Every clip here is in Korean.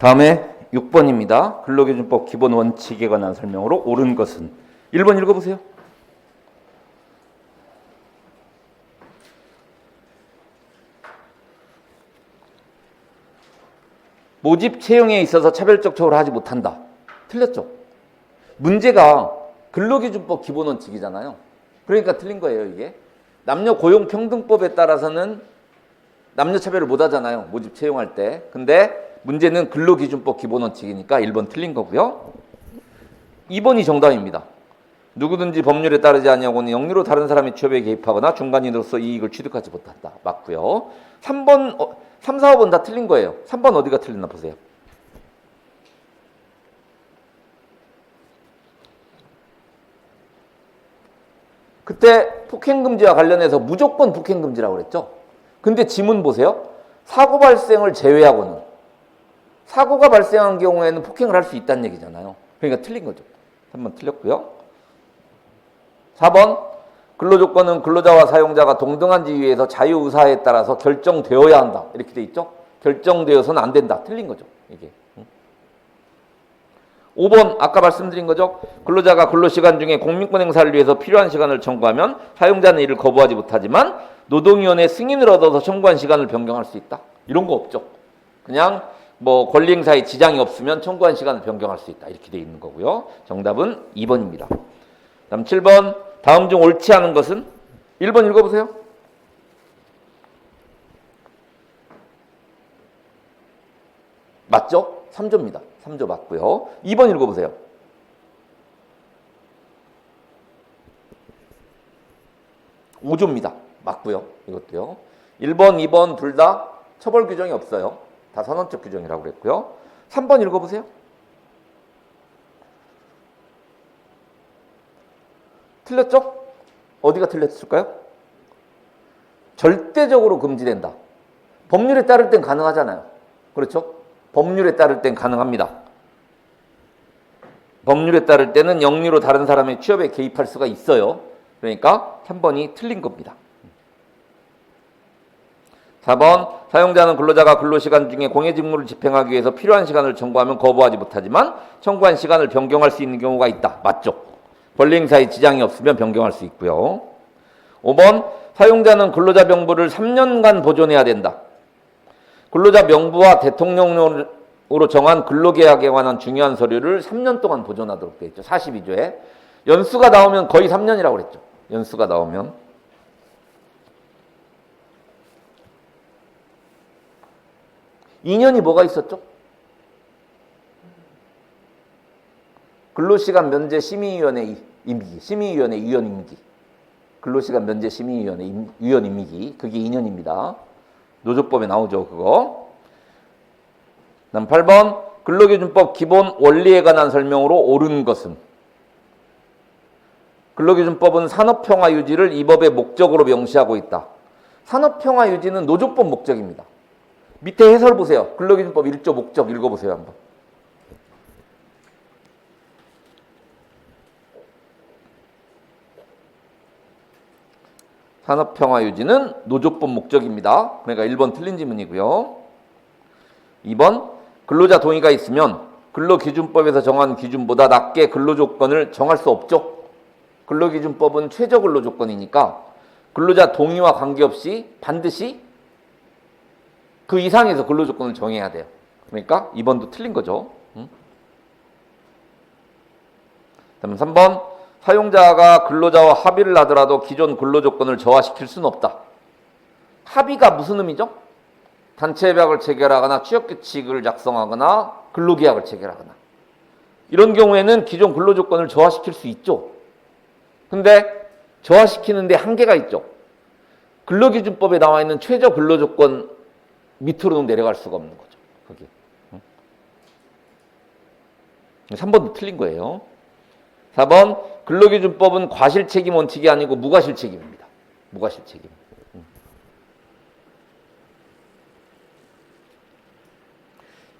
다음에 6번입니다. 근로기준법 기본 원칙에 관한 설명으로 옳은 것은 1번 읽어보세요. 모집 채용에 있어서 차별적 처우를 하지 못한다. 틀렸죠? 문제가 근로기준법 기본 원칙이잖아요. 그러니까 틀린 거예요, 이게. 남녀 고용평등법에 따라서는 남녀 차별을 못 하잖아요, 모집 채용할 때. 근데 문제는 근로기준법 기본 원칙이니까 1번 틀린 거고요. 2번이 정답입니다. 누구든지 법률에 따르지 아니하고는 영리로 다른 사람의 취업에 개입하거나 중간인으로서 이익을 취득하지 못한다. 맞고요. 3번, 3, 4, 5번 다 틀린 거예요. 3번 어디가 틀렸나 보세요. 그때 폭행금지와 관련해서 무조건 폭행금지라고 그랬죠. 근데 지문 보세요. 사고 발생을 제외하고는, 사고가 발생한 경우에는 폭행을 할 수 있다는 얘기잖아요. 그러니까 틀린 거죠. 3번 틀렸고요. 4번 근로조건은 근로자와 사용자가 동등한 지위에서 자유의사에 따라서 결정되어야 한다. 이렇게 돼 있죠. 결정되어서는 안 된다. 틀린 거죠, 이게. 5번 아까 말씀드린 거죠. 근로자가 근로시간 중에 공민권 행사를 위해서 필요한 시간을 청구하면 사용자는 이를 거부하지 못하지만 노동위원회 승인을 얻어서 청구한 시간을 변경할 수 있다. 이런 거 없죠. 그냥 뭐 권리 행사에 지장이 없으면 청구한 시간을 변경할 수 있다. 이렇게 돼 있는 거고요. 정답은 2번입니다. 다음 7번 다음 중 옳지 않은 것은 1번 읽어보세요. 맞죠? 3조입니다. 3조 맞고요. 2번 읽어보세요. (5조입니다) 맞고요. 이것도요. 1번, 2번 둘 다 처벌 규정이 없어요. 다 선언적 규정이라고 그랬고요. 3번 읽어보세요. 틀렸죠? 어디가 틀렸을까요? 절대적으로 금지된다. 법률에 따를 땐 가능하잖아요. 그렇죠? 법률에 따를 땐 가능합니다. 법률에 따를 때는 영리로 다른 사람의 취업에 개입할 수가 있어요. 그러니까 3번이 틀린 겁니다. 4번 사용자는 근로자가 근로시간 중에 공예직무를 집행하기 위해서 필요한 시간을 청구하면 거부하지 못하지만 청구한 시간을 변경할 수 있는 경우가 있다. 맞죠? 권리 행사에 지장이 없으면 변경할 수 있고요. 5번 사용자는 근로자 명부를 3년간 보존해야 된다. 근로자 명부와 대통령령으로 정한 근로계약에 관한 중요한 서류를 3년 동안 보존하도록 되어 있죠. 42조에. 연수가 나오면 거의 3년이라고 그랬죠. 연수가 나오면. (2년이) 뭐가 있었죠? 근로시간 면제 심의위원회 임기, 심의위원회 위원 임기. 근로시간 면제 심의위원회 위원 임기. 그게 2년입니다. 노조법에 나오죠, 그거. 다음 8번 근로기준법 기본 원리에 관한 설명으로 옳은 것은 근로기준법은 산업평화 유지를 이 법의 목적으로 명시하고 있다. 산업평화 유지는 노조법 목적입니다. 밑에 해설 보세요. 근로기준법 1조 목적 읽어보세요, 한번. 산업평화 유지는 노조법 목적입니다. 그러니까 1번 틀린 지문이고요. 2번 근로자 동의가 있으면 근로기준법에서 정한 기준보다 낮게 근로조건을 정할 수 없죠. 근로기준법은 최저 근로조건이니까 근로자 동의와 관계없이 반드시 그 이상에서 근로조건을 정해야 돼요. 그러니까 2번도 틀린 거죠. 다음 3번 사용자가 근로자와 합의를 하더라도 기존 근로조건을 저하시킬 수는 없다. 합의가 무슨 의미죠? 단체협약을 체결하거나 취업규칙을 작성하거나 근로계약을 체결하거나 이런 경우에는 기존 근로조건을 저하시킬 수 있죠. 근데 저하시키는데 한계가 있죠. 근로기준법에 나와 있는 최저 근로조건 밑으로는 내려갈 수가 없는 거죠. 그게. 3번도 틀린 거예요. 4번 근로기준법은 과실책임 원칙이 아니고 무과실책임입니다. 무과실책임.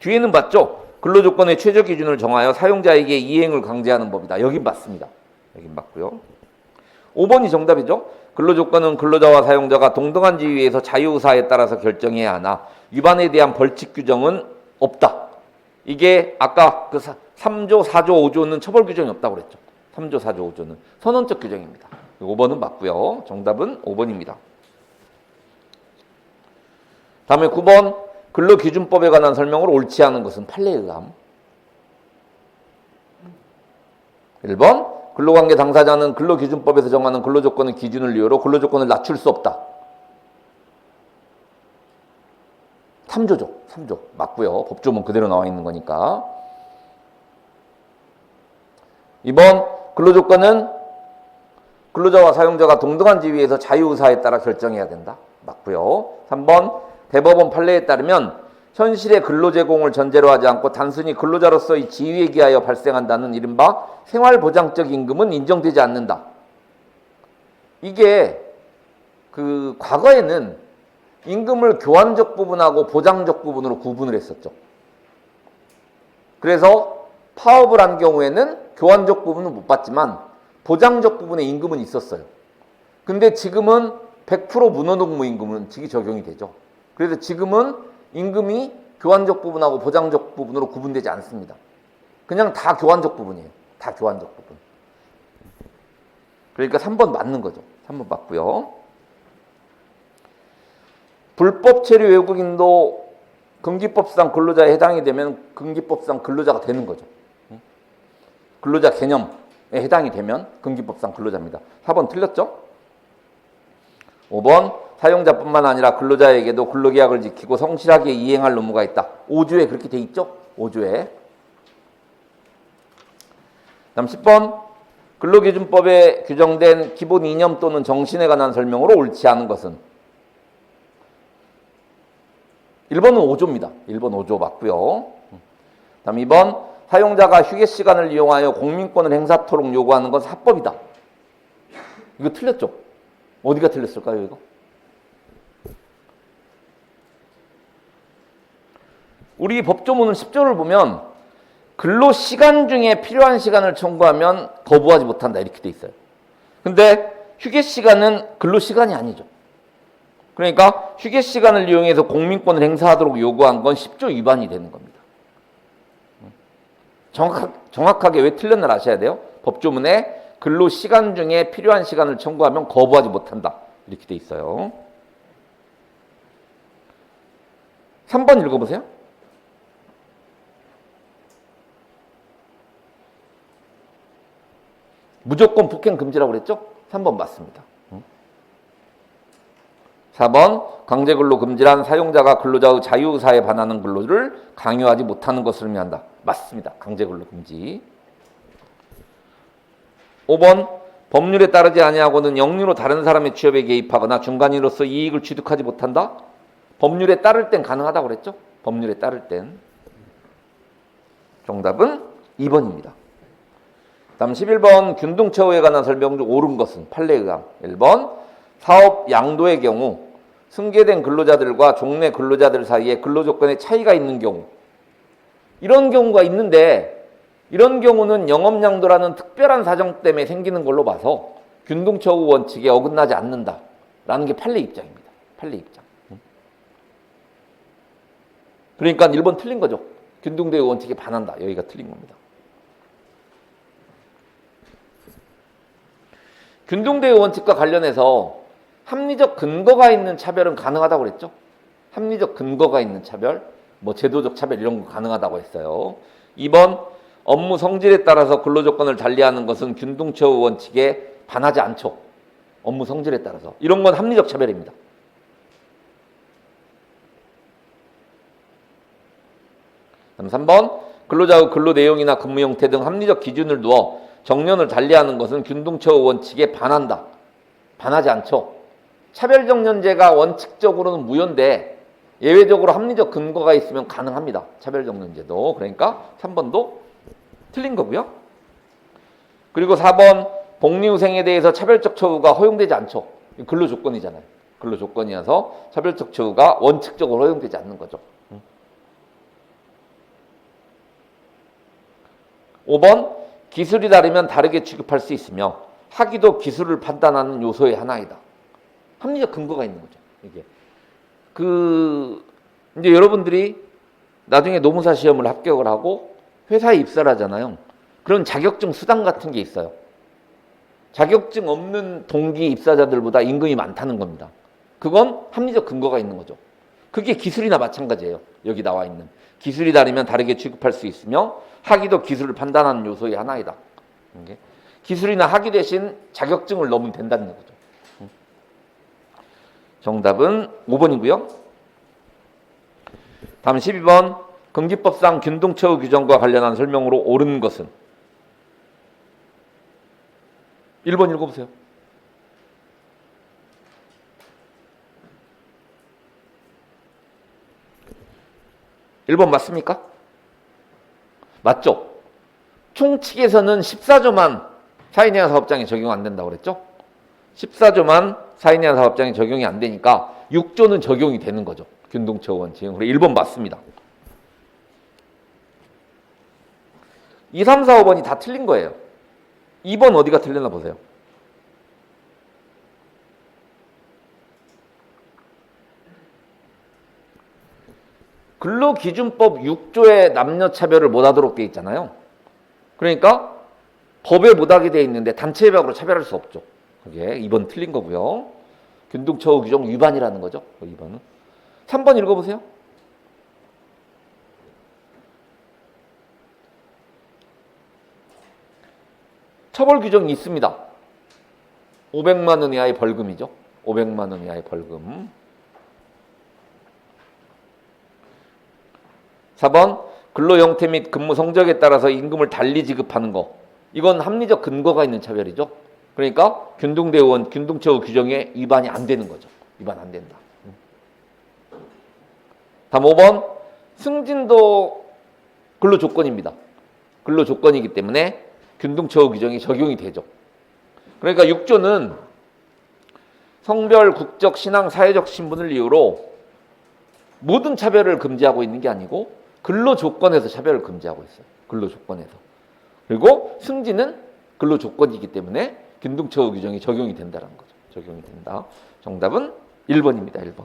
뒤에는 맞죠? 근로조건의 최저 기준을 정하여 사용자에게 이행을 강제하는 법이다. 여긴 맞습니다. 여긴 맞고요. 5번이 정답이죠. 근로조건은 근로자와 사용자가 동등한 지위에서 자유의사에 따라서 결정해야 하나 위반에 대한 벌칙 규정은 없다. 이게 아까 그 3조, 4조, 5조는 처벌 규정이 없다고 그랬죠. 3조, 4조, 5조는 선언적 규정입니다. 5번은 맞고요. 정답은 5번입니다. 다음에 9번 근로기준법에 관한 설명을 옳지 않은 것은 판례에 의함. 1번 근로관계 당사자는 근로기준법에서 정하는 근로조건의 기준을 이유로 근로조건을 낮출 수 없다. 3조죠. 3조. 맞고요. 법조문 그대로 나와 있는 거니까. 2번 근로조건은 근로자와 사용자가 동등한 지위에서 자유의사에 따라 결정해야 된다. 맞고요. 3번 대법원 판례에 따르면 현실의 근로제공을 전제로 하지 않고 단순히 근로자로서의 지위에 기하여 발생한다는 이른바 생활보장적 임금은 인정되지 않는다. 이게 그 과거에는 임금을 교환적 부분하고 보장적 부분으로 구분을 했었죠. 그래서 파업을 한 경우에는 교환적 부분은 못 받지만 보장적 부분에 임금은 있었어요. 근데 지금은 100% 문어농무 임금은 적용이 되죠. 그래서 지금은 임금이 교환적 부분하고 보장적 부분으로 구분되지 않습니다. 그냥 다 교환적 부분이에요. 다 교환적 부분. 그러니까 3번 맞는 거죠. 3번 맞고요. 불법 체류 외국인도 근기법상 근로자에 해당이 되면 근기법상 근로자가 되는 거죠. 근로자 개념에 해당이 되면 근기법상 근로자입니다. 4번 틀렸죠? 5번 사용자뿐만 아니라 근로자에게도 근로계약을 지키고 성실하게 이행할 의무가 있다. 5조에 그렇게 돼 있죠? 5조에. 다음 10번 근로기준법에 규정된 기본 이념 또는 정신에 관한 설명으로 옳지 않은 것은 1번은 5조입니다. 1번 5조 맞고요. 다음 2번 사용자가 휴게 시간을 이용하여 공민권을 행사토록 요구하는 건 사법이다. 이거 틀렸죠? 어디가 틀렸을까요, 이거? 우리 법조문은 10조를 보면 근로시간 중에 필요한 시간을 청구하면 거부하지 못한다 이렇게 돼 있어요. 근데 휴게 시간은 근로시간이 아니죠. 그러니까 휴게 시간을 이용해서 공민권을 행사하도록 요구한 건 10조 위반이 되는 겁니다. 정확하게 왜 틀렸나 아셔야 돼요. 법조문에 근로시간 중에 필요한 시간을 청구하면 거부하지 못한다 이렇게 돼 있어요. 3번 읽어보세요. 무조건 북행 금지라고 그랬죠? 3번 맞습니다. 4번 강제근로 금지란 사용자가 근로자의 자유의사에 반하는 근로를 강요하지 못하는 것을 의미한다. 맞습니다. 강제근로 금지. 5번 법률에 따르지 아니하고는 영리로 다른 사람의 취업에 개입하거나 중간인으로서 이익을 취득하지 못한다. 법률에 따를 땐 가능하다고 그랬죠? 법률에 따를 땐. 정답은 2번입니다. 다음 11번 균등처우에 관한 설명 중 옳은 것은 판례에 의함. 1번 사업 양도의 경우 승계된 근로자들과 종래 근로자들 사이에 근로조건에 차이가 있는 경우 이런 경우가 있는데 이런 경우는 영업양도라는 특별한 사정 때문에 생기는 걸로 봐서 균등처우 원칙에 어긋나지 않는다라는 게 판례 입장입니다. 판례 입장. 그러니까 1번 틀린 거죠. 균등대우 원칙에 반한다. 여기가 틀린 겁니다. 균등대우 원칙과 관련해서 합리적 근거가 있는 차별은 가능하다고 그랬죠. 합리적 근거가 있는 차별, 뭐 제도적 차별 이런 거 가능하다고 했어요. 2번 업무 성질에 따라서 근로조건을 달리하는 것은 균등처우 원칙에 반하지 않죠. 업무 성질에 따라서. 이런 건 합리적 차별입니다. 그럼 3번 근로자의 근로 내용이나 근무 형태 등 합리적 기준을 두어 정년을 달리하는 것은 균등처우 원칙에 반한다. 반하지 않죠. 차별정년제가 원칙적으로는 무효인데 예외적으로 합리적 근거가 있으면 가능합니다. 차별정년제도. 그러니까 3번도 틀린 거고요. 그리고 4번 복리후생에 대해서 차별적 처우가 허용되지 않죠. 근로조건이잖아요. 근로조건이어서 차별적 처우가 원칙적으로 허용되지 않는 거죠. 5번 기술이 다르면 다르게 취급할 수 있으며 학위도 기술을 판단하는 요소의 하나이다. 합리적 근거가 있는 거죠. 이게 이제 여러분들이 나중에 노무사 시험을 합격을 하고 회사에 입사를 하잖아요. 그런 자격증 수당 같은 게 있어요. 자격증 없는 동기 입사자들보다 임금이 많다는 겁니다. 그건 합리적 근거가 있는 거죠. 그게 기술이나 마찬가지예요. 여기 나와 있는. 기술이 다르면 다르게 취급할 수 있으며 학위도 기술을 판단하는 요소의 하나이다. 기술이나 학위 대신 자격증을 넣으면 된다는 거죠. 정답은 5번이고요. 다음 12번. 금기법상 균등처우 규정과 관련한 설명으로 옳은 것은? 1번 읽어보세요. 1번 맞습니까? 맞죠? 총칙에서는 14조만 사인이나 사업장에 적용 안 된다고 그랬죠? 14조만 사인이나 사업장에 적용이 안 되니까 6조는 적용이 되는 거죠. 균등처우 원칙은. 그래 1번 맞습니다. 2, 3, 4, 5번이 다 틀린 거예요. 2번 어디가 틀렸나 보세요. 근로기준법 6조에 남녀차별을 못하도록 돼 있잖아요. 그러니까 법에 못하게 돼 있는데 단체 협약으로 차별할 수 없죠. 그게 2번 틀린 거고요. 균등처우 규정 위반이라는 거죠. 2번은. 3번 읽어보세요. 처벌 규정이 있습니다. 500만 원 이하의 벌금이죠. 500만 원 이하의 벌금. 4번 근로 형태 및 근무 성적에 따라서 임금을 달리 지급하는 거. 이건 합리적 근거가 있는 차별이죠. 그러니까 균등대우원 균등처우 규정에 위반이 안 되는 거죠. 위반 안 된다. 다음 5번 승진도 근로조건입니다. 근로조건이기 때문에 균등처우 규정이 적용이 되죠. 그러니까 6조는 성별, 국적, 신앙, 사회적 신분을 이유로 모든 차별을 금지하고 있는 게 아니고 근로조건에서 차별을 금지하고 있어요. 근로조건에서. 그리고 승진은 근로조건이기 때문에 균등처우 규정이 적용이 된다는 거죠. 적용이 된다. 정답은 1번입니다. 1번.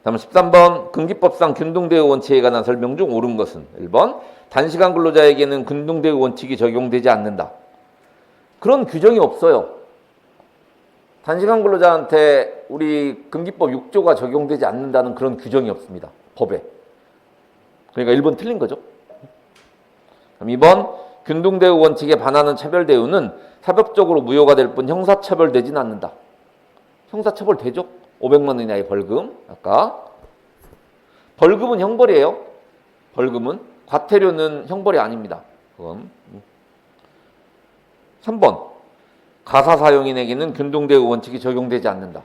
다음 13번 근기법상 균등대우 원칙에 관한 설명 중 옳은 것은? 1번 단시간 근로자에게는 균등대우 원칙이 적용되지 않는다. 그런 규정이 없어요. 단시간 근로자한테 우리 근기법 6조가 적용되지 않는다는 그런 규정이 없습니다. 법에. 그러니까 1번 틀린 거죠. 그럼 2번 균등대우 원칙에 반하는 차별대우는 사법적으로 무효가 될 뿐 형사처벌되지는 않는다. 형사처벌 되죠. 500만 원 이하의 벌금. 아까 벌금은 형벌이에요. 벌금은. 과태료는 형벌이 아닙니다. 그건. 3번 가사사용인에게는 균등대우 원칙이 적용되지 않는다.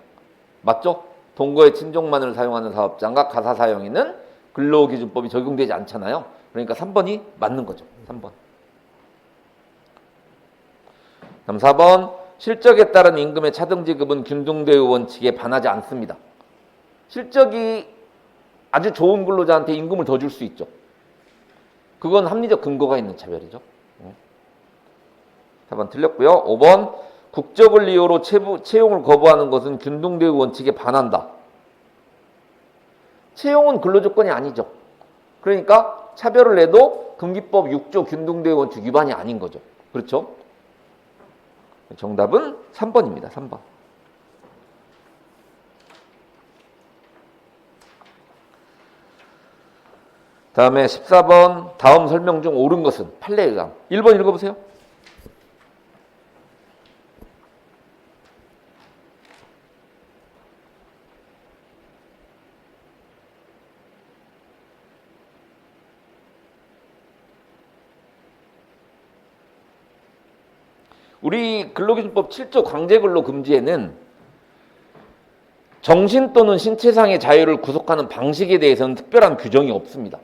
맞죠? 동거의 친족만을 사용하는 사업장과 가사사용인은 근로기준법이 적용되지 않잖아요. 그러니까 3번이 맞는 거죠. 3번. 다음 4번 실적에 따른 임금의 차등 지급은 균등대우 원칙에 반하지 않습니다. 실적이 아주 좋은 근로자한테 임금을 더 줄 수 있죠. 그건 합리적 근거가 있는 차별이죠. 4번 틀렸고요. 5번 국적을 이유로 채용을 거부하는 것은 균등대우 원칙에 반한다. 채용은 근로조건이 아니죠. 그러니까 차별을 해도 금기법 6조 균등대우 원칙 위반이 아닌 거죠. 그렇죠? 정답은 3번입니다. 3번. 다음에 14번 다음 설명 중 옳은 것은? 판례 의감. 1번 읽어보세요. 우리 근로기준법 7조 강제근로 금지에는 정신 또는 신체상의 자유를 구속하는 방식에 대해서는 특별한 규정이 없습니다.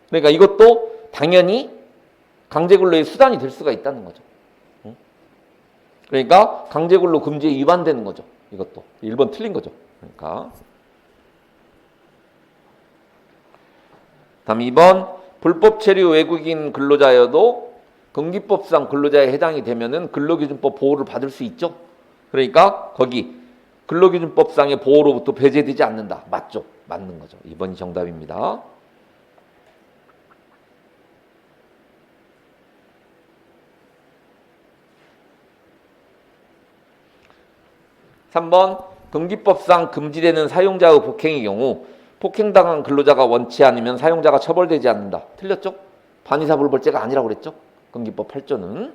그러니까 이것도 당연히 강제근로의 수단이 될 수가 있다는 거죠. 그러니까 강제근로 금지에 위반되는 거죠. 이것도 1번 틀린 거죠. 그러니까 다음 2번 불법 체류 외국인 근로자여도 근기법상 근로자에 해당이 되면은 근로기준법 보호를 받을 수 있죠. 그러니까 거기 근로기준법상의 보호로부터 배제되지 않는다. 맞죠? 맞는 거죠. 2번이 정답입니다. 3번 근기법상 금지되는 사용자의 폭행의 경우 폭행당한 근로자가 원치 않으면 사용자가 처벌되지 않는다. 틀렸죠? 반의사불벌죄가 아니라고 그랬죠? 근기법 8조는.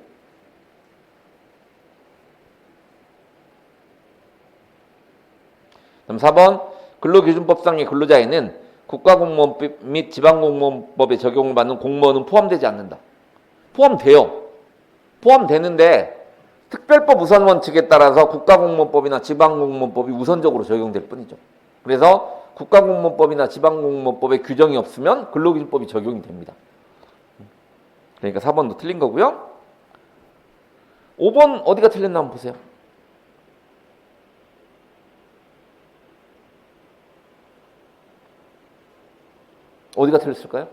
그럼 4번 근로기준법상의 근로자에는 국가공무원법 및 지방공무원법에 적용을 받는 공무원은 포함되지 않는다. 포함돼요. 포함되는데 특별법 우선 원칙에 따라서 국가공무원법이나 지방공무원법이 우선적으로 적용될 뿐이죠. 그래서 국가공무원법이나 지방공무원법에 규정이 없으면 근로기준법이 적용이 됩니다. 그러니까 4번도 틀린 거고요. 5번 어디가 틀렸나 한번 보세요. 어디가 틀렸을까요?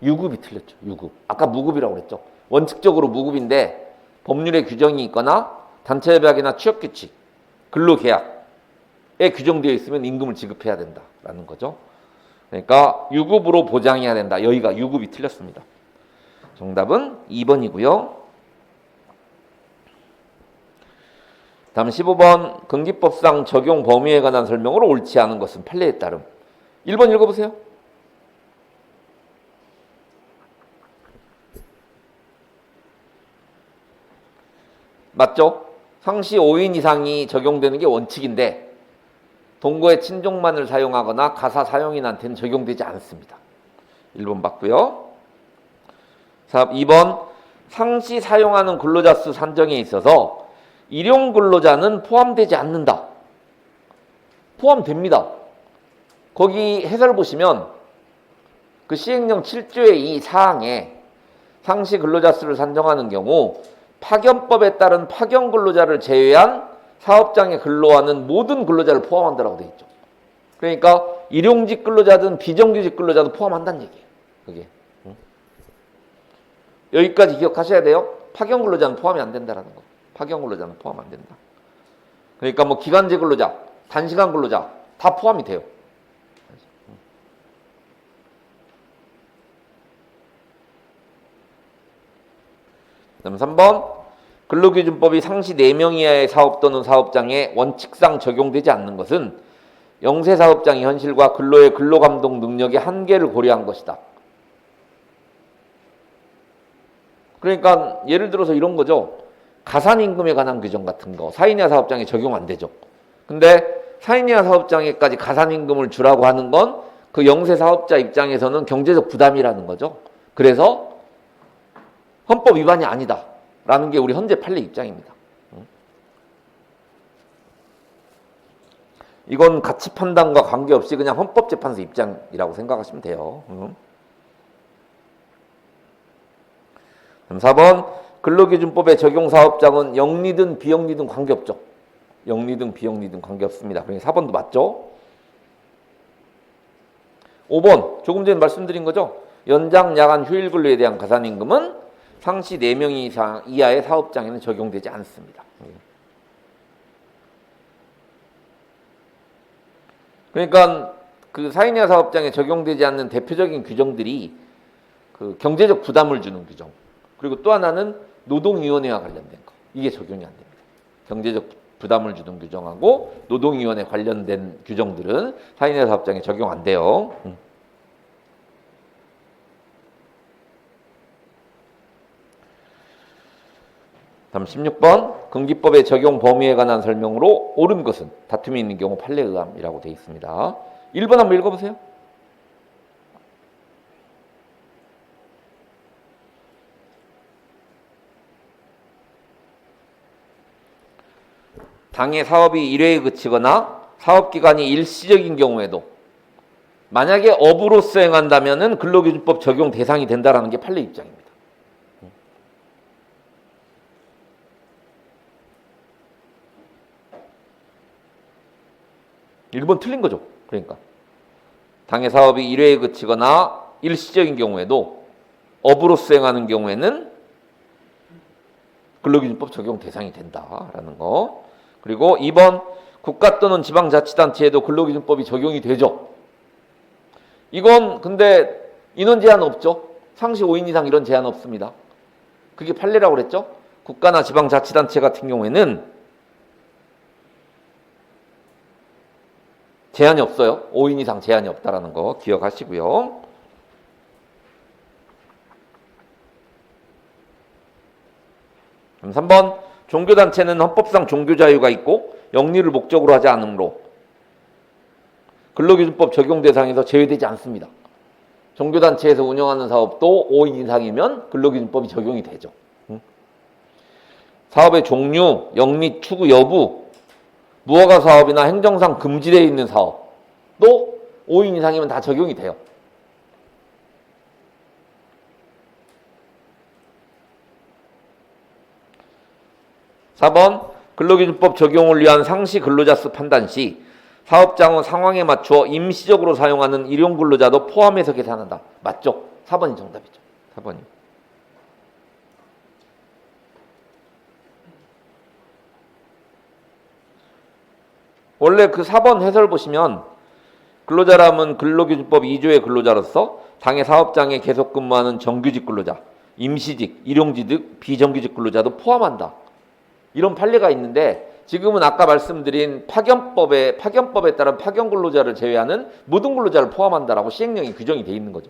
유급이 틀렸죠. 유급. 아까 무급이라고 그랬죠. 원칙적으로 무급인데 법률에 규정이 있거나 단체협약이나 취업규칙, 근로계약에 규정되어 있으면 임금을 지급해야 된다라는 거죠. 그러니까 유급으로 보장해야 된다. 여기가 유급이 틀렸습니다. 정답은 2번이고요. 다음 15번 근기법상 적용 범위에 관한 설명으로 옳지 않은 것은 판례에 따름. 1번 읽어보세요. 맞죠? 상시 5인 이상이 적용되는 게 원칙인데 동거의 친족만을 사용하거나 가사 사용인한테는 적용되지 않습니다. 1번 맞고요. 2번 상시 사용하는 근로자 수 산정에 있어서 일용 근로자는 포함되지 않는다. 포함됩니다. 거기 해설 보시면 그 시행령 7조의 이 사항에 상시 근로자 수를 산정하는 경우 파견법에 따른 파견 근로자를 제외한 사업장에 근로하는 모든 근로자를 포함한다라고 되어 있죠. 그러니까 일용직 근로자든 비정규직 근로자도 포함한다는 얘기예요. 그게. 여기까지 기억하셔야 돼요. 파견 근로자는 포함이 안 된다라는 거. 파견 근로자는 포함 안 된다. 그러니까 뭐 기간제 근로자, 단시간 근로자 다 포함이 돼요. 그다음 3번 근로기준법이 상시 4명 이하의 사업 또는 사업장에 원칙상 적용되지 않는 것은 영세사업장의 현실과 근로의 근로감독 능력의 한계를 고려한 것이다. 그러니까 예를 들어서 이런 거죠. 가산임금에 관한 규정 같은 거 4인 이하 사업장에 적용 안 되죠. 근데 4인 이하 사업장에까지 가산임금을 주라고 하는 건 그 영세사업자 입장에서는 경제적 부담이라는 거죠. 그래서 헌법 위반이 아니다 라는 게 우리 현재 판례 입장입니다. 이건 가치 판단과 관계없이 그냥 헌법재판소 입장이라고 생각하시면 돼요. 4번 근로기준법의 적용 사업장은 영리든 비영리든 관계없죠. 영리든 비영리든 관계없습니다. 그러니까 4번도 맞죠. 5번 조금 전에 말씀드린 거죠. 연장 야간 휴일 근로에 대한 가산임금은 상시 4명 이하의 사업장에는 적용되지 않습니다. 그러니까 그 4인 이하 사업장에 적용되지 않는 대표적인 규정들이 그 경제적 부담을 주는 규정, 그리고 또 하나는 노동위원회와 관련된 거. 이게 적용이 안 됩니다. 경제적 부담을 주는 규정하고 노동위원회 관련된 규정들은 4인 이하 사업장에 적용 안 돼요. 다음 16번 근기법의 적용 범위에 관한 설명으로 옳은 것은 다툼이 있는 경우 판례 의함이라고 되어 있습니다. 1번 한번 읽어보세요. 당의 사업이 1회에 그치거나 사업기간이 일시적인 경우에도 만약에 업으로서 행한다면 근로기준법 적용 대상이 된다는 게 판례 입장입니다. 1번 틀린 거죠. 그러니까 당의 사업이 1회에 그치거나 일시적인 경우에도 업으로 수행하는 경우에는 근로기준법 적용 대상이 된다라는 거. 그리고 2번 국가 또는 지방자치단체에도 근로기준법이 적용이 되죠. 이건 근데 인원 제한 없죠. 상시 5인 이상 이런 제한 없습니다. 그게 판례라고 그랬죠. 국가나 지방자치단체 같은 경우에는 제한이 없어요. 5인 이상 제한이 없다라는 거 기억하시고요. 그럼 3번 종교단체는 헌법상 종교자유가 있고 영리를 목적으로 하지 않으므로 근로기준법 적용 대상에서 제외되지 않습니다. 종교단체에서 운영하는 사업도 5인 이상이면 근로기준법이 적용이 되죠. 사업의 종류, 영리 추구 여부, 무허가 사업이나 행정상 금지되어 있는 사업도 5인 이상이면 다 적용이 돼요. (4번) 근로기준법 적용을 위한 상시 근로자 수 판단 시 사업장의 상황에 맞추어 임시적으로 사용하는 일용근로자도 포함해서 계산한다. 맞죠? 4번이 정답이죠. 4번이. 원래 그 4번 해설 보시면 근로자라면 근로기준법 2조의 근로자로서 당의 사업장에 계속 근무하는 정규직 근로자, 임시직, 일용직, 비정규직 근로자도 포함한다. 이런 판례가 있는데 지금은 아까 말씀드린 파견법에 따른 파견 근로자를 제외하는 모든 근로자를 포함한다라고 시행령이 규정이 돼 있는 거죠.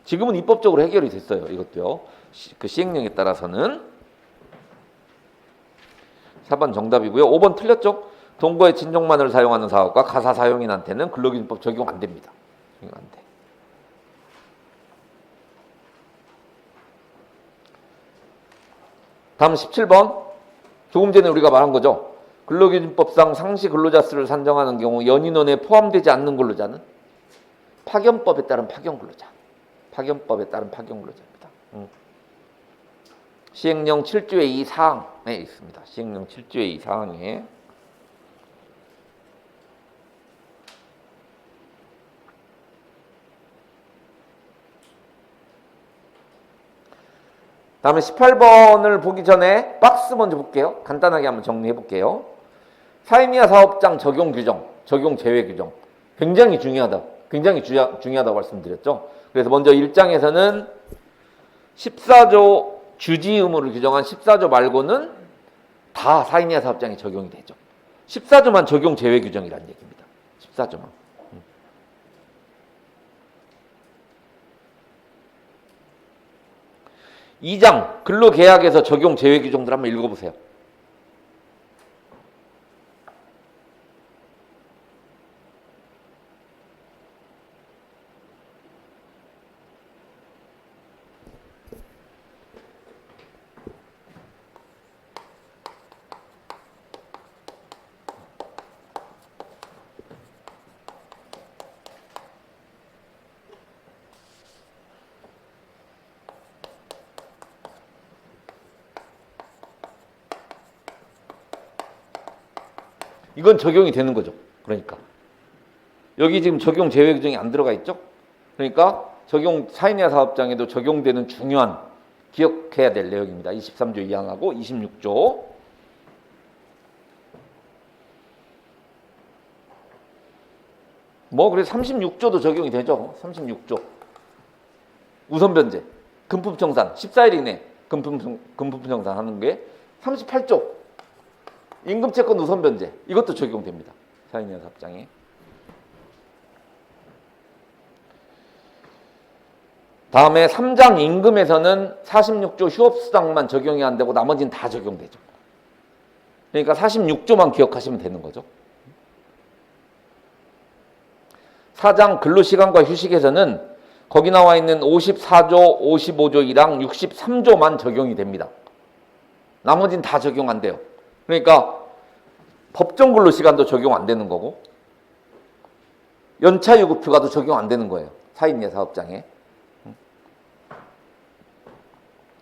지금은 입법적으로 해결이 됐어요. 이것도요. 그 시행령에 따라서는. 4번 정답이고요. 5번 틀렸죠? 동거의 친족만을 사용하는 사업과 가사 사용인한테는 근로기준법 적용 안 됩니다. 적용 안 돼. 다음 17번. 조금 전에 우리가 말한 거죠. 근로기준법상 상시 근로자 수를 산정하는 경우 연인원에 포함되지 않는 근로자는 파견법에 따른 파견 근로자. 파견법에 따른 파견 근로자입니다. 시행령 7조의 2 사항에 있습니다. 시행령 7조의 2 사항에. 다음에 18번을 보기 전에 박스 먼저 볼게요. 간단하게 한번 정리해 볼게요. 사인이하 사업장 적용 규정, 적용 제외 규정. 굉장히 중요하다. 굉장히 중요하다고 말씀드렸죠. 그래서 먼저 1장에서는 14조 주지 의무를 규정한 14조 말고는 다 사인이하 사업장에 적용이 되죠. 14조만 적용 제외 규정이라는 얘기입니다. 14조만. 2장 근로계약에서 적용 제외 규정들 한번 읽어보세요. 이건 적용이 되는 거죠. 그러니까 여기 지금 적용 제외 규정이 안 들어가 있죠. 그러니까 적용 사인이하 사업장에도 적용되는 중요한 기억해야 될 내용입니다. 23조 2항하고 26조. 그래서 36조도 적용이 되죠. 36조. 우선 변제, 금품 청산 14일 이내 금품 청산하는 게 38조. 임금채권 우선 변제 이것도 적용됩니다. 사인이하 사업장에. 다음에 3장 임금에서는 46조 휴업수당만 적용이 안 되고 나머지는 다 적용되죠. 그러니까 46조만 기억하시면 되는 거죠. 4장 근로시간과 휴식에서는 거기 나와 있는 54조, 55조 1항, 63조만 적용이 됩니다. 나머지는 다 적용 안 돼요. 그러니까 법정 근로시간도 적용 안 되는 거고 연차유급휴가도 적용 안 되는 거예요. 사인이하 사업장에.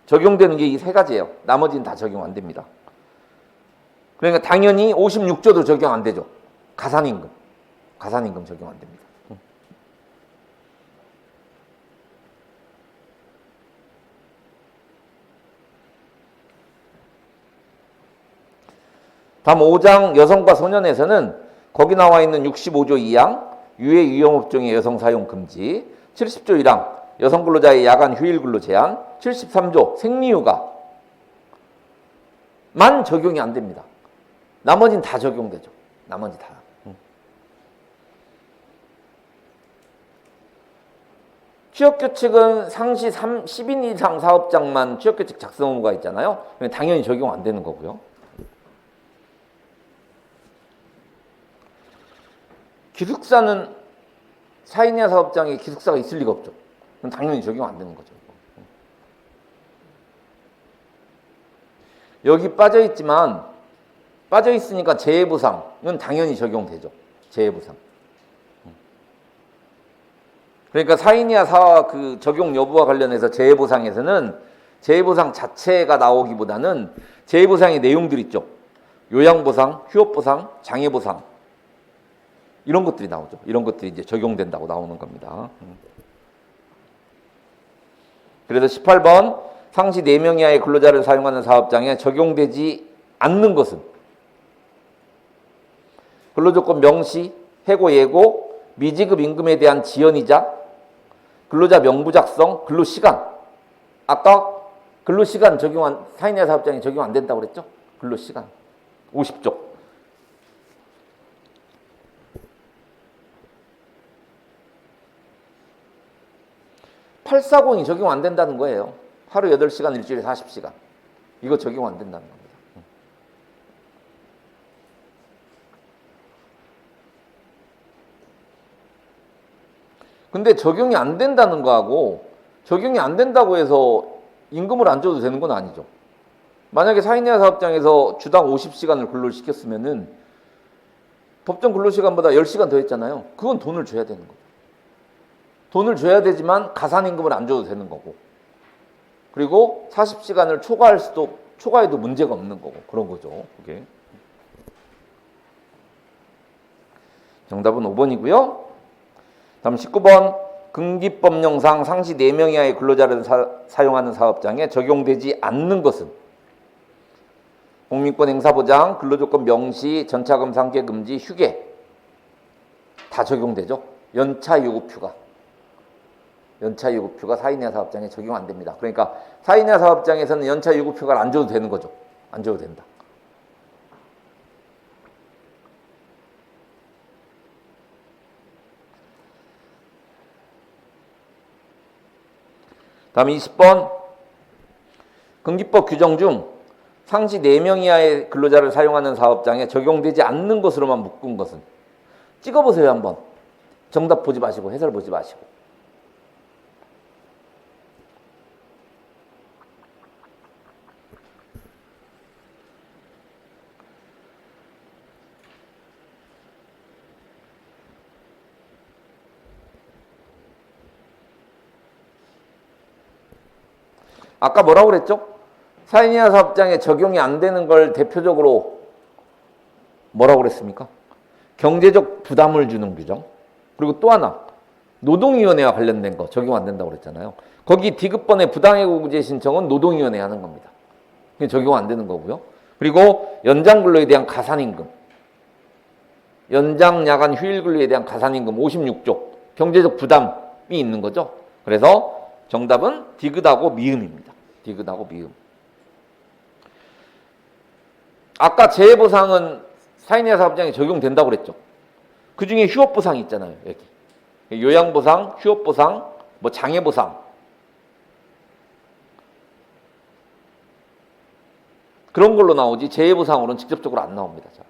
적용되는 게 이 세 가지예요. 나머지는 다 적용 안 됩니다. 그러니까 당연히 56조도 적용 안 되죠. 가산임금 적용 안 됩니다. 다음 5장 여성과 소년에서는 거기 나와 있는 65조 2항 유해 유형업종의 여성 사용 금지, 70조 1항 여성 근로자의 야간 휴일 근로 제한, 73조 생리휴가만 적용이 안 됩니다. 나머지는 다 적용되죠. 나머지 다. 취업규칙은 상시 10인 이상 사업장만 취업규칙 작성 의무가 있잖아요. 당연히 적용 안 되는 거고요. 기숙사는 4인 이하 사업장에 기숙사가 있을 리가 없죠. 그럼 당연히 적용 안 되는 거죠. 여기 빠져 있으니까 재해보상은 당연히 적용되죠. 재해보상. 그러니까 4인 이하 그 적용 여부와 관련해서 재해보상에서는 재해보상 자체가 나오기보다는 재해보상의 내용들 있죠. 요양보상, 휴업보상, 장애보상 이런 것들이 나오죠. 이런 것들이 이제 적용된다고 나오는 겁니다. 그래서 18번 상시 4명 이하의 근로자를 사용하는 사업장에 적용되지 않는 것은 근로조건 명시, 해고, 예고, 미지급 임금에 대한 지연이자 근로자 명부 작성, 근로시간. 아까 근로시간 4인 이하 사업장에 적용 안 된다고 그랬죠? 근로시간. 50조. (840이) 적용 안 된다는 거예요. 하루 8시간, 일주일에 40시간. 이거 적용 안 된다는 겁니다. 근데 적용이 안 된다는 거하고 적용이 안 된다고 해서 임금을 안 줘도 되는 건 아니죠. 만약에 4인 이하 사업장에서 주당 50시간을 근로를 시켰으면은 법정 근로시간보다 10시간 더 했잖아요. 그건 돈을 줘야 되는 거죠. 돈을 줘야 되지만 가산임금을 안 줘도 되는 거고, 그리고 40시간을 초과해도 문제가 없는 거고, 그런 거죠. 그게. 정답은 5번이고요. 다음 19번 근기법령상 상시 4명 이하의 근로자를 사용하는 사업장에 적용되지 않는 것은 공민권 행사보장, 근로조건 명시, 전차금 상계 금지, 휴게 다 적용되죠. 연차유급휴가 4인 이하 사업장에 적용 안 됩니다. 그러니까 4인 이하 사업장에서는 연차유급휴가를 안 줘도 되는 거죠. 안 줘도 된다. 다음 20번 근기법 규정 중 상시 4명 이하의 근로자를 사용하는 사업장에 적용되지 않는 것으로만 묶은 것은 찍어보세요. 한번 정답 보지 마시고 해설 보지 마시고. 아까 뭐라고 그랬죠? 4인 이하 사업장에 적용이 안 되는 걸 대표적으로 뭐라고 그랬습니까? 경제적 부담을 주는 규정. 그리고 또 하나 노동위원회와 관련된 거 적용 안 된다고 그랬잖아요. 거기 디귿번의 부당해고구제 신청은 노동위원회 하는 겁니다. 그게 적용 안 되는 거고요. 그리고 연장 근로에 대한 가산임금, 연장 야간 휴일 근로에 대한 가산임금 56조 경제적 부담이 있는 거죠. 그래서 정답은 디귿하고 미음입니다. 디귿하고 미음. 아까 재해보상은 4인 이하 사업장에 적용된다고 그랬죠. 그 중에 휴업보상이 있잖아요. 여기 요양보상, 휴업보상, 뭐 장애보상 그런 걸로 나오지 재해보상으로는 직접적으로 안 나옵니다. 자,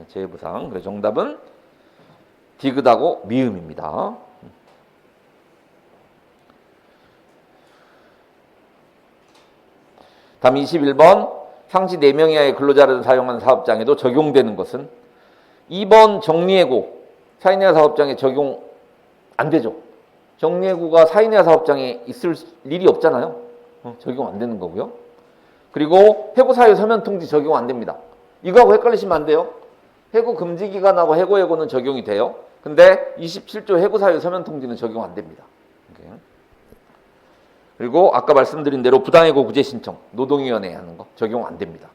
재해보상. 그래서 정답은 디귿하고 미음입니다. 다음 21번 상시 4명 이하의 근로자를 사용하는 사업장에도 적용되는 것은 2번 정리해고 4인 이하 사업장에 적용 안 되죠. 정리해고가 4인 이하 사업장에 있을 일이 없잖아요. 적용 안 되는 거고요. 그리고 해고 사유 서면 통지 적용 안 됩니다. 이거하고 헷갈리시면 안 돼요. 해고 금지 기간하고 해고 예고는 적용이 돼요. 근데 27조 해고 사유 서면 통지는 적용 안 됩니다. 그리고 아까 말씀드린 대로 부당해고 구제 신청 노동위원회 하는 거 적용 안 됩니다.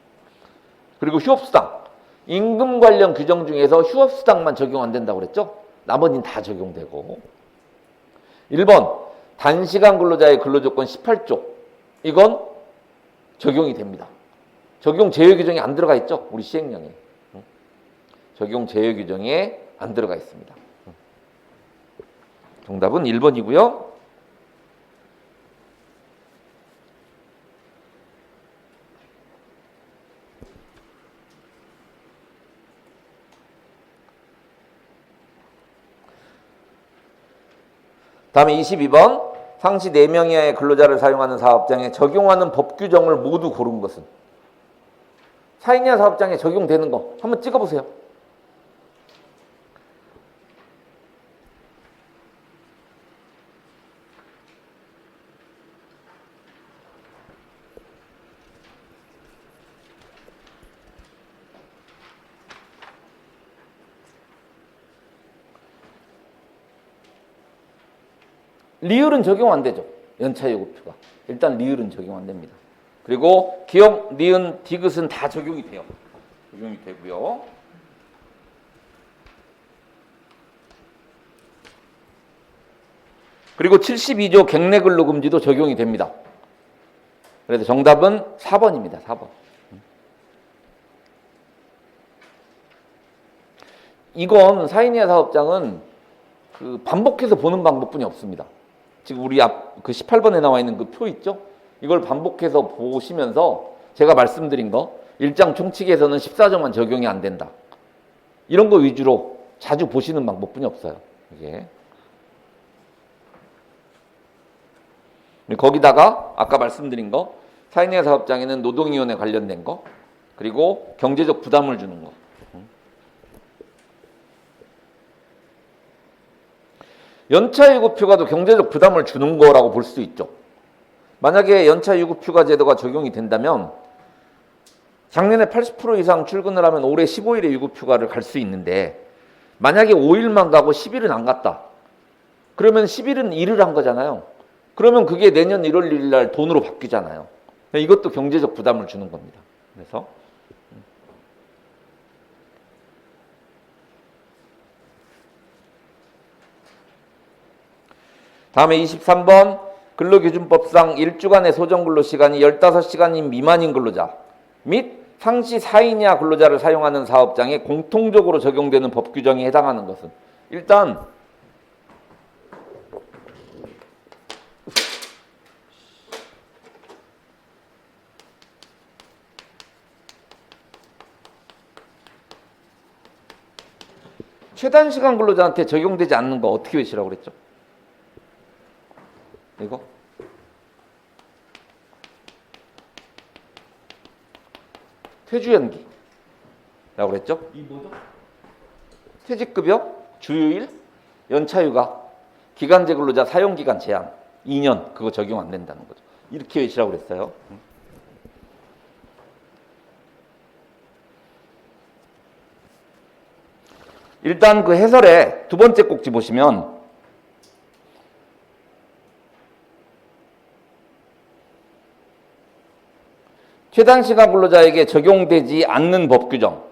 그리고 휴업수당 임금 관련 규정 중에서 휴업수당만 적용 안 된다고 그랬죠? 나머지는 다 적용되고. 1번 단시간 근로자의 근로조건 18조 이건 적용이 됩니다. 적용 제외 규정이 안 들어가 있죠? 우리 시행령에. 적용 제외 규정에 안 들어가 있습니다. 정답은 1번이고요. 다음에 22번 상시 4명 이하의 근로자를 사용하는 사업장에 적용하는 법 규정을 모두 고른 것은 4인 이하 사업장에 적용되는 거 한번 찍어보세요. 리을은 적용 안 되죠. 연차예고표가. 일단 리을은 적용 안 됩니다. 그리고 기역, 니은, 디귿은 다 적용이 돼요. 적용이 되고요. 그리고 72조 객내근로금지도 적용이 됩니다. 그래서 정답은 4번입니다. 4번. 이건 4인 이하 사업장은 반복해서 보는 방법뿐이 없습니다. 지금 우리 앞 그 18번에 나와 있는 그 표 있죠? 이걸 반복해서 보시면서 제가 말씀드린 거 일장 총칙에서는 14조만 적용이 안 된다. 이런 거 위주로 자주 보시는 방법뿐이 없어요. 이게. 거기다가 아까 말씀드린 거 4인 이하 사업장에는 노동위원회 관련된 거 그리고 경제적 부담을 주는 거 연차유급휴가도 경제적 부담을 주는 거라고 볼 수 있죠. 만약에 연차유급휴가 제도가 적용이 된다면 작년에 80% 이상 출근을 하면 올해 15일에 유급휴가를 갈 수 있는데 만약에 5일만 가고 10일은 안 갔다. 그러면 10일은 일을 한 거잖아요. 그러면 그게 내년 1월 1일 날 돈으로 바뀌잖아요. 이것도 경제적 부담을 주는 겁니다. 그래서 다음에 23번 근로기준법상 1주간의 소정근로시간이 15시간인 미만인 근로자 및 상시 4인 이하 근로자를 사용하는 사업장에 공통적으로 적용되는 법 규정에 해당하는 것은 일단 최단시간 근로자한테 적용되지 않는 거 어떻게 외치라고 그랬죠? 이거 퇴주연기라고 그랬죠? 이 뭐죠? 퇴직급여, 주휴일, 연차휴가, 기간제 근로자 사용기간 제한 2년 그거 적용 안 된다는 거죠. 이렇게 외치라고 그랬어요. 일단 그 해설의 두 번째 꼭지 보시면 최단시간 근로자에게 적용되지 않는 법 규정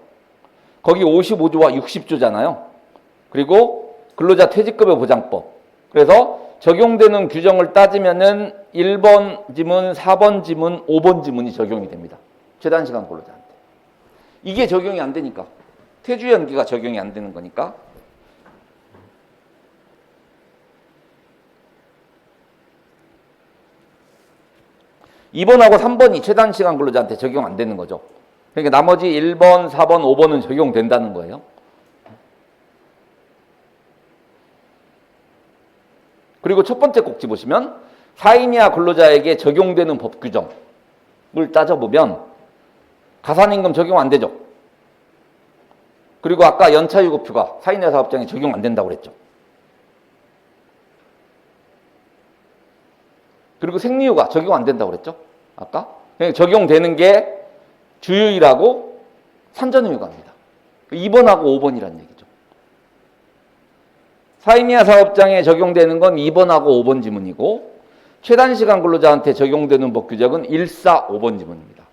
거기 55조와 60조잖아요. 그리고 근로자 퇴직급여 보장법 그래서 적용되는 규정을 따지면은 1번 지문, 4번 지문, 5번 지문이 적용이 됩니다. 최단시간 근로자한테. 이게 적용이 안 되니까 퇴주연기가 적용이 안 되는 거니까 2번하고 3번이 최단시간 근로자한테 적용 안 되는 거죠. 그러니까 나머지 1번, 4번, 5번은 적용된다는 거예요. 그리고 첫 번째 꼭지 보시면 4인 이하 근로자에게 적용되는 법 규정을 따져보면 가산임금 적용 안 되죠. 그리고 아까 연차유급휴가 4인 이하 사업장에 적용 안 된다고 그랬죠. 그리고 생리휴가 적용 안 된다고 그랬죠. 아까 적용되는 게 주휴일하고 산전휴가입니다. 2번하고 5번이라는 얘기죠. 4인 이하 사업장에 적용되는 건 2번하고 5번 지문이고 최단시간 근로자한테 적용되는 법 규정은 1, 4, 5번 지문입니다.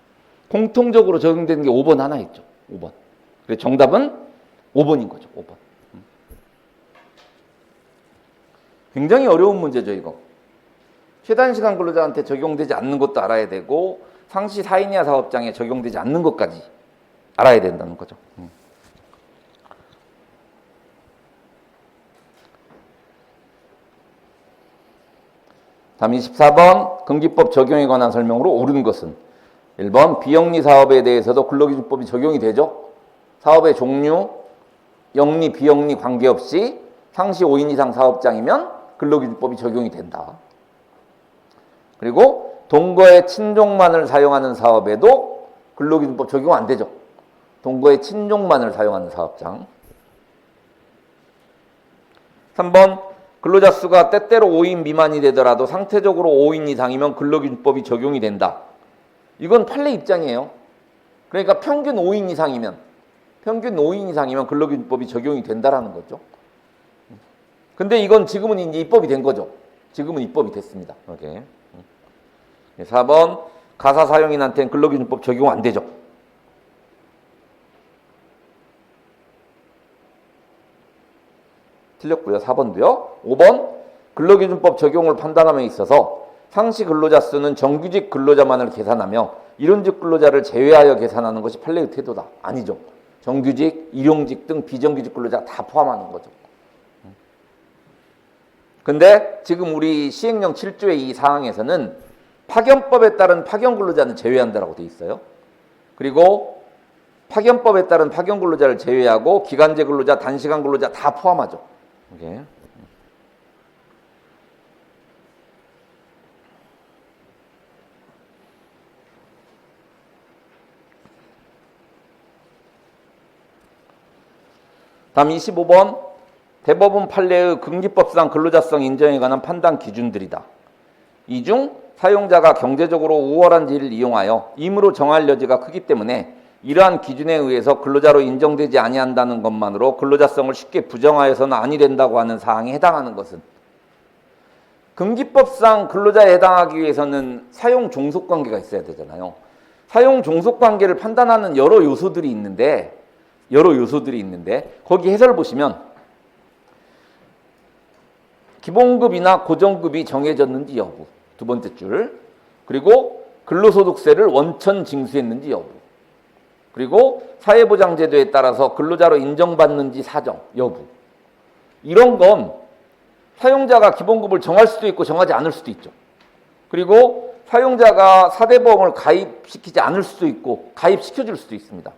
공통적으로 적용되는 게 5번 하나 있죠. 5번. 그래서 정답은 5번인 거죠. 5번. 굉장히 어려운 문제죠, 이거. 최단시간 근로자한테 적용되지 않는 것도 알아야 되고 상시 4인 이하 사업장에 적용되지 않는 것까지 알아야 된다는 거죠. 다음 24번 금기법 적용에 관한 설명으로 옳은 것은 1번 비영리 사업에 대해서도 근로기준법이 적용이 되죠. 사업의 종류, 영리, 비영리 관계없이 상시 5인 이상 사업장이면 근로기준법이 적용이 된다. 그리고 동거의 친족만을 사용하는 사업에도 근로기준법 적용 안 되죠. 동거의 친족만을 사용하는 사업장. 3번 근로자 수가 때때로 5인 미만이 되더라도 상태적으로 5인 이상이면 근로기준법이 적용이 된다. 이건 판례 입장이에요. 그러니까 평균 5인 이상이면 근로기준법이 적용이 된다라는 거죠. 근데 이건 지금은 이제 입법이 된 거죠. 지금은 입법이 됐습니다. 오케이. 4번 가사 사용인한테는 근로기준법 적용 안 되죠. 틀렸고요. 4번도요. 5번 근로기준법 적용을 판단함에 있어서 상시 근로자 수는 정규직 근로자만을 계산하며 일용직 근로자를 제외하여 계산하는 것이 판례의 태도다. 아니죠. 정규직, 일용직 등 비정규직 근로자 다 포함하는 거죠. 근데 지금 우리 시행령 7조의 이 사항에서는 파견법에 따른 파견 근로자는 제외한다라고 돼 있어요. 그리고 파견법에 따른 파견 근로자를 제외하고 기간제 근로자, 단시간 근로자 다 포함하죠. 오케이. 다음 25번 대법원 판례의 금기법상 근로자성 인정에 관한 판단 기준들이다. 이 중 사용자가 경제적으로 우월한 지를 이용하여 임으로 정할 여지가 크기 때문에 이러한 기준에 의해서 근로자로 인정되지 아니한다는 것만으로 근로자성을 쉽게 부정하여서는 아니 된다고 하는 사항에 해당하는 것은 금기법상 근로자에 해당하기 위해서는 사용 종속관계가 있어야 되잖아요. 사용 종속관계를 판단하는 여러 요소들이 있는데 거기 해설 보시면 기본급이나 고정급이 정해졌는지 여부 두 번째 줄, 그리고 근로소득세를 원천 징수했는지 여부, 그리고 사회보장제도에 따라서 근로자로 인정받는지 사정 여부, 이런 건 사용자가 기본급을 정할 수도 있고 정하지 않을 수도 있죠. 그리고 사용자가 사대보험을 가입시키지 않을 수도 있고 가입시켜줄 수도 있습니다.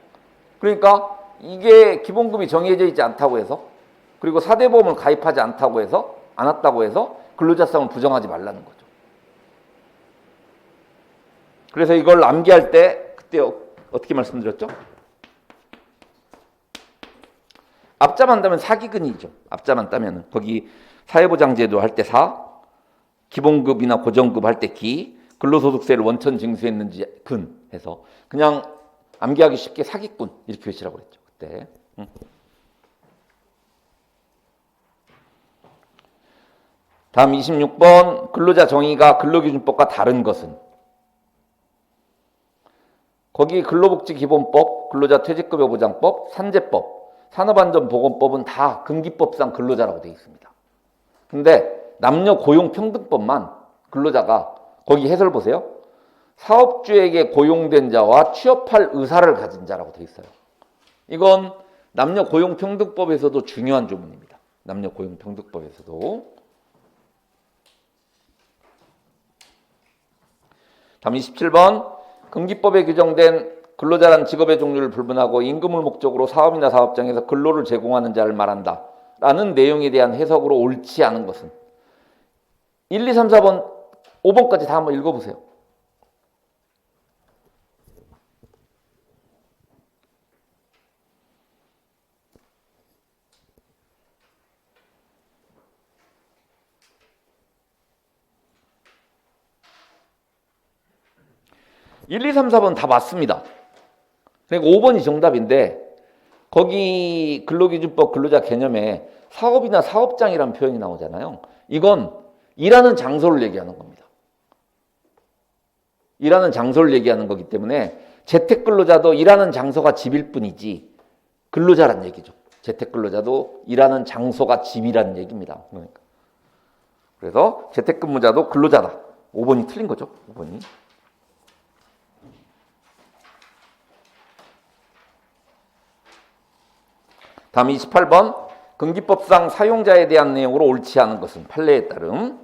그러니까 이게 기본급이 정해져 있지 않다고 해서, 그리고 사대보험을 가입하지 않았다고 해서 근로자성을 부정하지 말라는 거죠. 그래서 이걸 암기할 때 그때 어떻게 말씀드렸죠? 앞자만 따면 사기근이죠. 앞자만 따면은 거기 사회보장제도 할 때 사, 기본급이나 고정급 할 때 기, 근로소득세를 원천 징수했는지 근 해서 그냥 암기하기 쉽게 사기꾼 이렇게 외치라고 그랬죠. 그때. 다음 26번 근로자 정의가 근로기준법과 다른 것은 거기 근로복지기본법, 근로자퇴직급여보장법, 산재법, 산업안전보건법은 다 금기법상 근로자라고 되어 있습니다. 근데 남녀고용평등법만 근로자가 거기 해설 보세요. 사업주에게 고용된 자와 취업할 의사를 가진 자라고 되어 있어요. 이건 남녀고용평등법에서도 중요한 조문입니다. 남녀고용평등법에서도. 다음 27번 금기법에 규정된 근로자란 직업의 종류를 불문하고 임금을 목적으로 사업이나 사업장에서 근로를 제공하는 자를 말한다 라는 내용에 대한 해석으로 옳지 않은 것은 1, 2, 3, 4번, 5번까지 다 한번 읽어보세요. (1, 2, 3, 4번) 다 맞습니다. 그러니까 5번이 정답인데 거기 근로기준법 근로자 개념에 사업이나 사업장이라는 표현이 나오잖아요. 이건 일하는 장소를 얘기하는 겁니다. 일하는 장소를 얘기하는 거기 때문에 재택근로자도 일하는 장소가 집일 뿐이지 근로자란 얘기죠. 재택근로자도 일하는 장소가 집이라는 얘기입니다. 그러니까. 그래서 재택근무자도 근로자다. 5번이 틀린 거죠. 5번이. 다음 28번. 근기법상 사용자에 대한 내용으로 옳지 않은 것은 판례에 따름.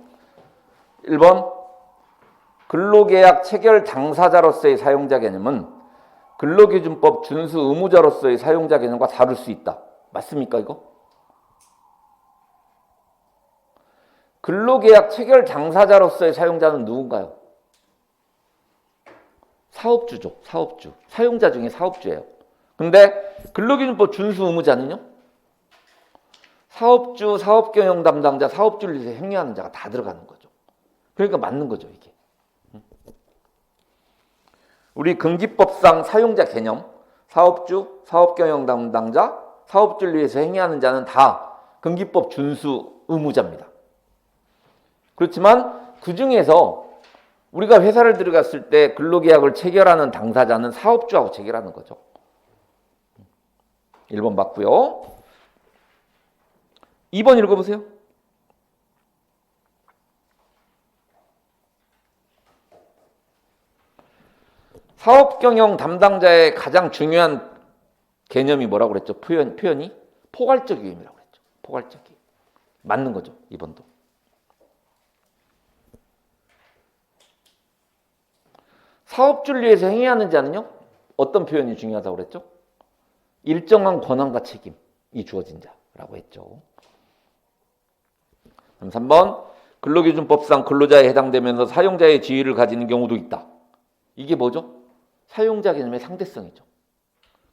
1번. 근로계약 체결 당사자로서의 사용자 개념은 근로기준법 준수 의무자로서의 사용자 개념과 다를 수 있다. 맞습니까, 이거? 근로계약 체결 당사자로서의 사용자는 누군가요? 사업주죠. 사업주. 사용자 중에 사업주예요. 근데 근로기준법 준수 의무자는요? 사업주, 사업경영 담당자, 사업주를 위해서 행위하는 자가 다 들어가는 거죠. 그러니까 맞는 거죠, 이게. 우리 근기법상 사용자 개념, 사업주, 사업경영 담당자, 사업주를 위해서 행위하는 자는 다 근기법 준수 의무자입니다. 그렇지만 그 중에서 우리가 회사를 들어갔을 때 근로계약을 체결하는 당사자는 사업주하고 체결하는 거죠. 1번 맞고요. 2번 읽어보세요. 사업경영 담당자의 가장 중요한 개념이 뭐라고 그랬죠? 표현이 포괄적 위임이라고 그랬죠. 포괄적 위임. 맞는 거죠. 2번도. 사업주를 위해서 행위하는 자는요? 어떤 표현이 중요하다고 그랬죠? 일정한 권한과 책임이 주어진 자라고 했죠. 3번. 근로기준법상 근로자에 해당되면서 사용자의 지위를 가지는 경우도 있다. 이게 뭐죠? 사용자 개념의 상대성이죠.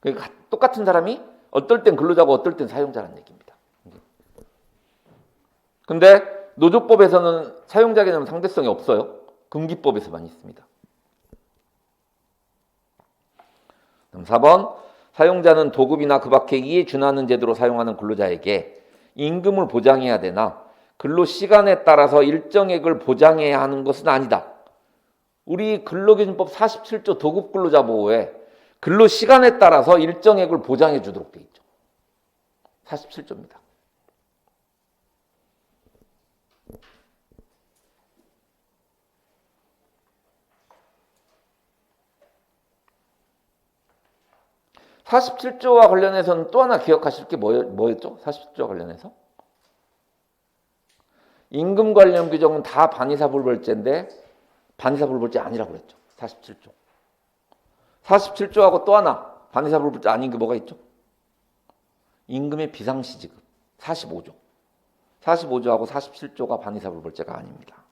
그러니까 똑같은 사람이 어떨 땐 근로자고 어떨 땐 사용자라는 얘기입니다. 근데 노조법에서는 사용자 개념 상대성이 없어요. 근기법에서만 있습니다. 4번. 사용자는 도급이나 그 밖에 이에 준하는 제도로 사용하는 근로자에게 임금을 보장해야 되나 근로시간에 따라서 일정액을 보장해야 하는 것은 아니다. 우리 근로기준법 47조 도급근로자 보호에 근로시간에 따라서 일정액을 보장해 주도록 되어 있죠. 47조입니다. (47조와) 관련해서는 또 하나 기억하실 게 뭐였죠? 47조와 관련해서 임금 관련 규정은 다 반의사불벌죄인데 반의사불벌죄 아니라고 그랬죠. 47조. 47조하고 또 하나 반의사불벌죄 아닌 게 뭐가 있죠? 임금의 비상시지급 45조. 45조하고 47조가 반의사불벌죄가 아닙니다.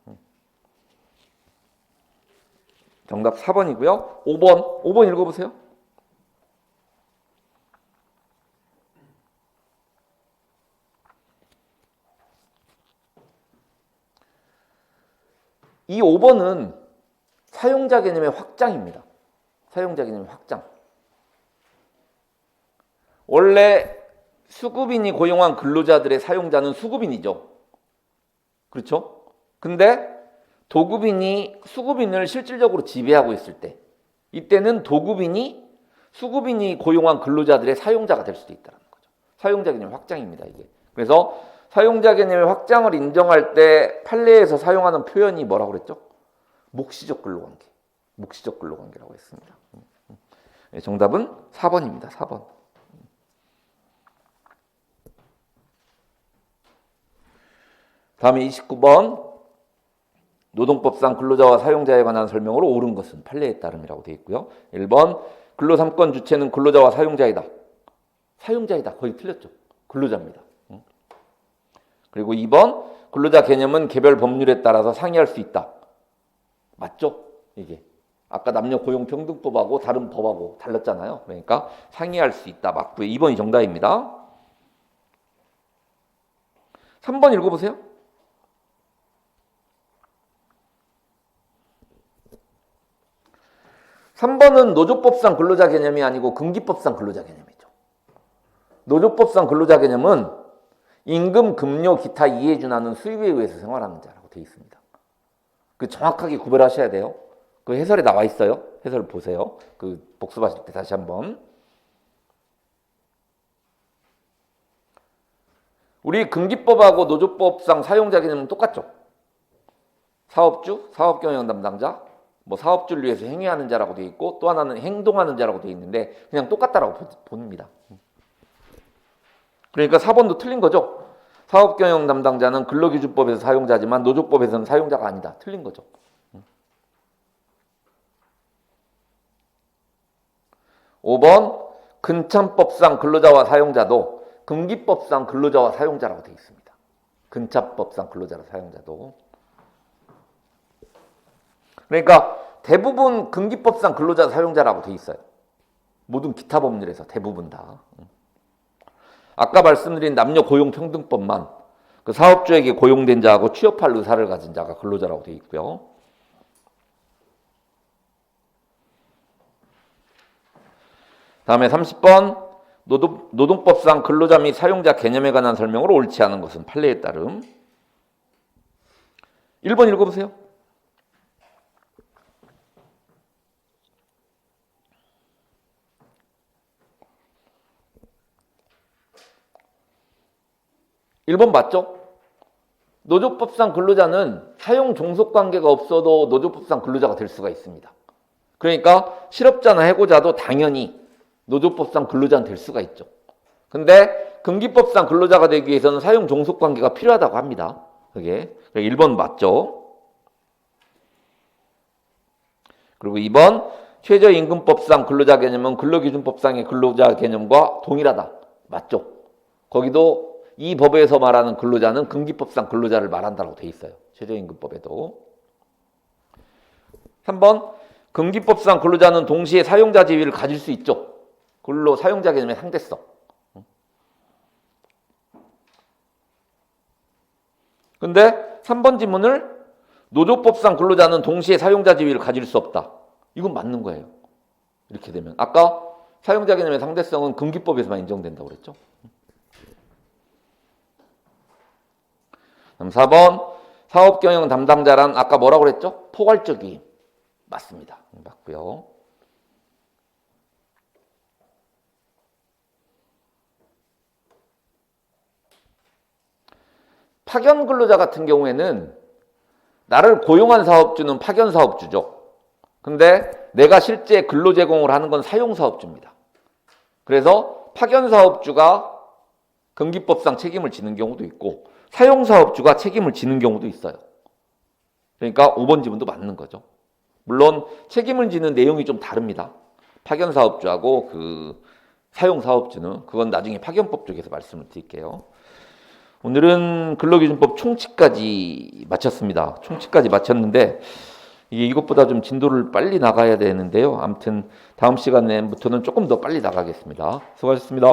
정답 4번이고요. 5번 읽어보세요. 이 5번은 사용자 개념의 확장입니다. 사용자 개념의 확장. 원래 수급인이 고용한 근로자들의 사용자는 수급인이죠. 그렇죠? 근데 도급인이 수급인을 실질적으로 지배하고 있을 때 이때는 도급인이 수급인이 고용한 근로자들의 사용자가 될 수도 있다는 거죠. 사용자 개념 확장입니다, 이게. 그래서 사용자 개념의 확장을 인정할 때 판례에서 사용하는 표현이 뭐라고 그랬죠? 묵시적 근로관계. 묵시적 근로관계라고 했습니다. 정답은 4번입니다. 4번. 다음에 29번. 노동법상 근로자와 사용자에 관한 설명으로 옳은 것은 판례에 따름이라고 되어 있고요. 1번. 근로3권 주체는 근로자와 사용자이다. 사용자이다. 거의 틀렸죠. 근로자입니다. 그리고 2번. 근로자 개념은 개별 법률에 따라서 상이할 수 있다. 맞죠? 이게. 아까 남녀고용평등법하고 다른 법하고 달랐잖아요. 그러니까 상이할 수 있다. 맞고요. 2번이 정답입니다. 3번 읽어보세요. (3번은) 노조법상 근로자 개념이 아니고 근기법상 근로자 개념이죠. 노조법상 근로자 개념은 임금, 급료, 기타 이에 준하는 수입에 의해서 생활하는 자라고 되어 있습니다. 그 정확하게 구별하셔야 돼요. 그 해설에 나와 있어요. 해설 보세요. 그 복습하실 때 다시 한번. 우리 금기법하고 노조법상 사용자 개념은 똑같죠. 사업주, 사업경영 담당자, 뭐 사업주를 위해서 행위하는 자라고 되어 있고 또 하나는 행동하는 자라고 되어 있는데 그냥 똑같다라고 봅니다. 그러니까 4번도 틀린 거죠. 사업경영 담당자는 근로기준법에서 사용자지만 노조법에서는 사용자가 아니다. 틀린 거죠. 5번 근참법상 근로자와 사용자도 금기법상 근로자와 사용자라고 되어 있습니다. 근참법상 근로자와 사용자도. 그러니까 대부분 금기법상 근로자 사용자라고 되어 있어요. 모든 기타 법률에서 대부분 다. 아까 말씀드린 남녀 고용평등법만 그 사업주에게 고용된 자하고 취업할 의사를 가진 자가 근로자라고 되어 있고요. 다음에 30번 노동법상 근로자 및 사용자 개념에 관한 설명으로 옳지 않은 것은 판례에 따름. 1번 읽어보세요. (1번) 맞죠? 노조법상 근로자는 사용 종속 관계가 없어도 노조법상 근로자가 될 수가 있습니다. 그러니까 실업자나 해고자도 당연히 노조법상 근로자는 될 수가 있죠. 근데 금기법상 근로자가 되기 위해서는 사용 종속 관계가 필요하다고 합니다. 그게 1번 맞죠? 그리고 2번 최저임금법상 근로자 개념은 근로기준법상의 근로자 개념과 동일하다. 맞죠? 거기도 이 법에서 말하는 근로자는 금기법상 근로자를 말한다고 돼 있어요. 최저임금법에도. 3번 금기법상 근로자는 동시에 사용자 지위를 가질 수 있죠. 근로 사용자 개념의 상대성. 근데 3번 지문을 노조법상 근로자는 동시에 사용자 지위를 가질 수 없다. 이건 맞는 거예요. 이렇게 되면. 아까 사용자 개념의 상대성은 금기법에서만 인정된다고 그랬죠. 그럼 4번 사업경영 담당자란 아까 뭐라고 그랬죠? 포괄적이 맞습니다. 맞고요. 파견 근로자 같은 경우에는 나를 고용한 사업주는 파견 사업주죠. 근데 내가 실제 근로 제공을 하는 건 사용 사업주입니다. 그래서 파견 사업주가 금기법상 책임을 지는 경우도 있고 사용 사업주가 책임을 지는 경우도 있어요. 그러니까 5번 지문도 맞는 거죠. 물론 책임을 지는 내용이 좀 다릅니다. 파견 사업주하고 그 사용 사업주는 그건 나중에 파견법 쪽에서 말씀을 드릴게요. 오늘은 근로기준법 총칙까지 마쳤습니다. 총칙까지 마쳤는데 이것보다 좀 진도를 빨리 나가야 되는데요. 아무튼 다음 시간부터는 조금 더 빨리 나가겠습니다. 수고하셨습니다.